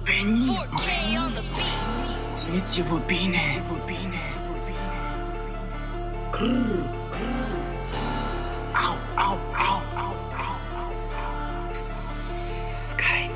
Veni, 4K on the beat. țineți-vă bine. Crrr. Au, au, au, au, au. Sky.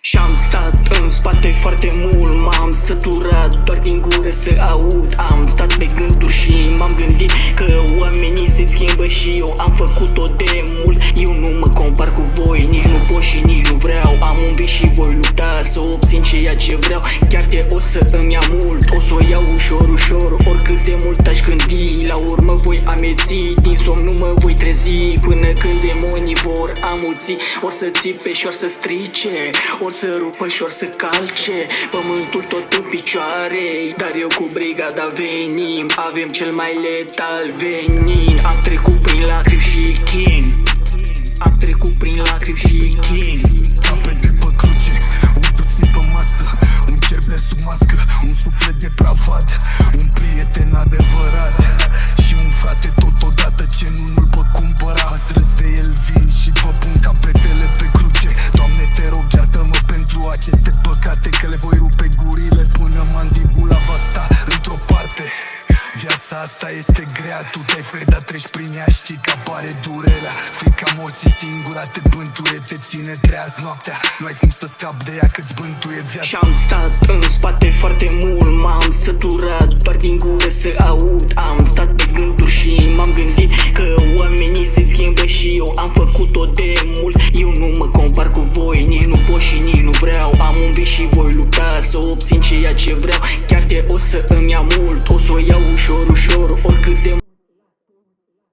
Și-am stat în spate foarte mult, m-am săturat doar din gură să aud. Am stat pe gânduri și m-am gândit că oamenii se schimbă și eu am făcut-o de mult. Eu nu mă compar cu voi, nici nu pot și nici nu vreau. Am un vis și voi lupta să obțin ceea ce vreau. Chiar de o să îmi ia mult, o să o iau ușor, ușor. Oricât de mult aș gândi, la urmă voi ameți. Din somn nu mă voi trezi până când demonii vor amuți. Or să țipe și or să strice, or să rupă și or să calce pământul tot în picioare. Dar eu cu brigada venim, avem cel mai letal venin. Am trecut prin lacrimi și chin, am trecut prin lacrimi și chin. Capete pe cruce, un tuțin pe masă, un cerber sub mască, un suflet depravat, un prieten adevărat și un frate totodată ce nu-l pot cumpăra. Azi râs de el, vin și vă pun capetele pe cruce. Doamne, te rog, iartă-mă pentru aceste păcate, că le voi rupe gurile până mandibula va sta într-o parte. Viața asta este grea, tu te-ai ferit, dar treci prin ea, știi că apare durerea. Frica morții singura te bântuie, te ține treaz noaptea. Nu ai cum să scapi de ea că-ți bântuie viața. Și-am stat în spate foarte mult, m-am săturat doar din gură să aud.